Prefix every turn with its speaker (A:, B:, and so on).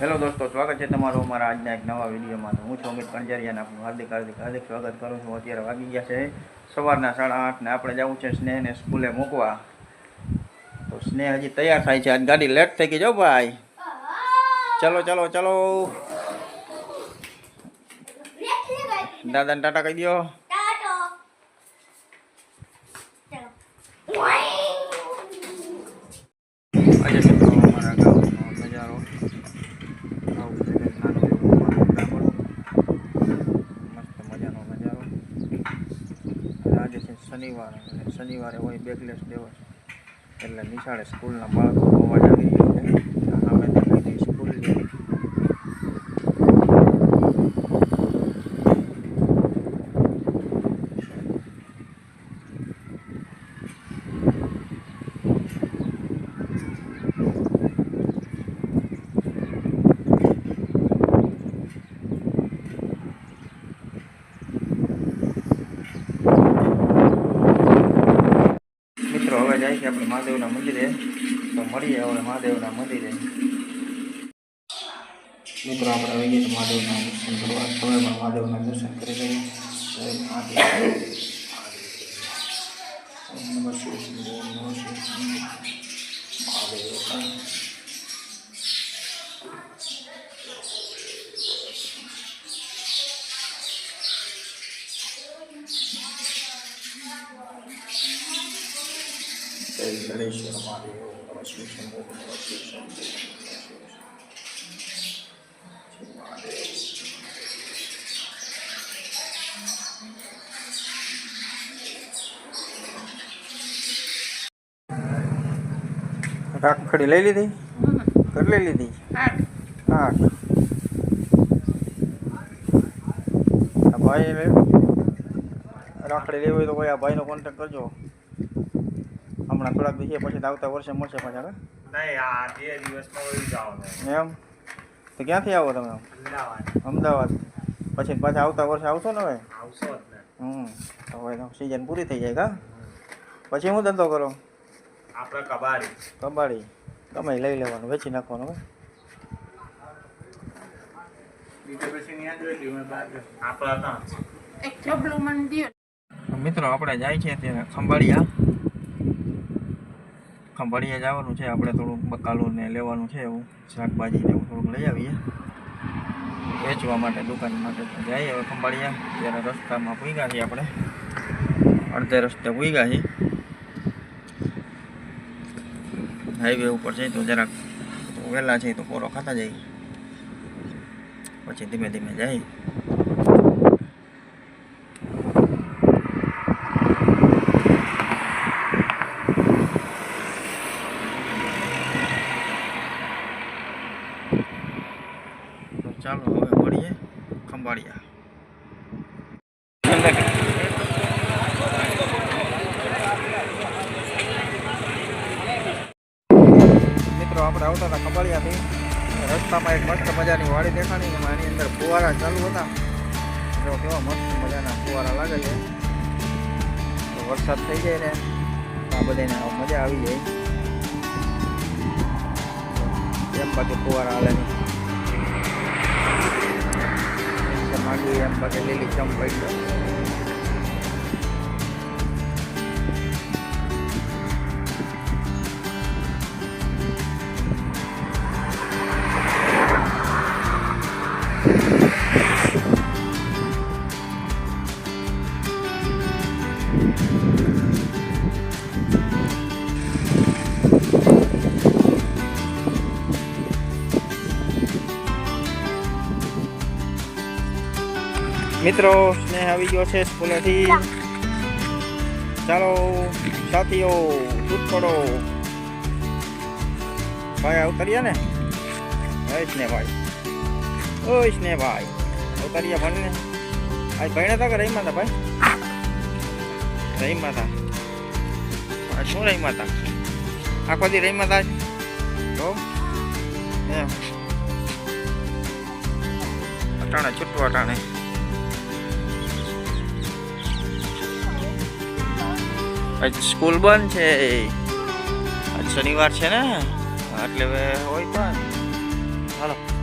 A: Hello દોસ્તો, સ્વાગત છે તમારું અમારા આજના એક નવા વિડીયોમાં. હું છું અમિત કંજારિયા, આપનું હાર્દિક સ્વાગત કરું છું. અત્યારે વાગી ગયા છે સવારના 8:30 ને આપણે જવું છે સ્નેહને સ્કૂલે મૂકવા. તો સ્નેહ હજી તૈયાર થાય છે. આજ ગાડી લેટ થઈ ગઈ જો ભાઈ. ચલો ચલો ચલો, દાદાને ટાટા કહી દો. આજે મિત્રો અમારા ગામનો નજારો આવું છે. નાનું એવું ગામડું, મસ્ત મજાનો નજારો. આજે છે શનિવાર, અને શનિવારે હોય બેકલેસ દિવસ, એટલે નિશાળે સ્કૂલના બાળકો અવાજ આવી રહ્યો છે. સામે દેખાય છે સ્કૂલ છે. મિત્રો હવે જાય છે આપણે મહાદેવના મંદિરે, તો મળીએ હવે મહાદેવના મંદિરે. મિત્રો આપણે આવી ગયા મહાદેવના દર્શન કરવા. તમે પણ મહાદેવના દર્શન કરી લઈએ. જય મહાદેવ. નમઃ શિવાય, નમઃ શિવાય, મહાદેવ. જય ગણેશ્વર મહાદેવ. નમઃ શિવાય, નમઃ શિવાય, નમઃ રાખડી લઈ લીધી? કેટલી લીધી? 8. આ ભાઈ રાખડી લેવી હોય તો કોઈ આ ભાઈનો કોન્ટેક્ટ કરજો. હમણાં થોડાક દિવસ પછી આવતા વર્ષે મળશે પાછા.
B: નહીં, આ 2 દિવસમાં વળી જવાનું.
A: એમ તો ક્યાંથી આવો તમે? અમદાવાદ. પછી પાછા આવતા વર્ષે આવશો ને? હવે
B: આવશો જ ને.
A: હવે તો સિઝન પૂરી થઈ જાય. કા પછી હું ધંધો કરો?
B: આપણે
A: કબાડી તમે લઈ લેવાનું, વેચી નાખવાનું. મિત્રો આપણે જાય છે અત્યારે ખંભાળિયા જવાનું છે. આપણે થોડુંક બકાલું ને લેવાનું છે, એવું શાકભાજી ને એવું થોડુંક લઈ આવીએ વેચવા માટે, દુકાન માટે. જઈએ હવે ખંભાળિયા. ત્યારે રસ્તામાં પૂગ્યા છીએ આપણે, અડધે રસ્તે પૂગ્યા છીએ. હાઈવે ઉપર છે તો જરાક વહેલા છે તો પોરો ખાતા જઈએ, પછી ધીમે ધીમે જાય. તો ચાલો હવે મળીએ ખંભાળિયા. મિત્રો આપણે આવતા હતા ખંભાળિયાથી. રસ્તામાં એક મસ્ત મજાની વાડી દેખાણી, એમાં એની અંદર ફુવારા ચાલુ હતા. જો કેવા મસ્ત મજાના ફુવારા લાગે છે. તો વરસાદ થઈ જાય ને આ બધાને મજા આવી જાય એમ. બાકી ફુવારા હાલે માંડી એમ, બાકી લીલી ચમ પડી જાય. મિત્રો સ્નેહ આવી ગયો છે સ્કૂલેથી. ચાલો સાથીઓ, છૂટ પડો. ભાઈ ઉતર્યા ને? ભાઈ સ્નેહભાઈ, ઓય સ્નેહભાઈ ઉતર્યા ભણ ને. આ ભણ્યા હતા કે રહીમાં હતા? ભાઈ રહીમાં હતા. શું રહીમાં હતા? આખો દી રહીમાં હતા તો એમ. અટાણે છૂટવા અટાણે. સ્કૂલ બંધ છે, આજ શનિવાર છે ને, એટલે હોય પણ હાલો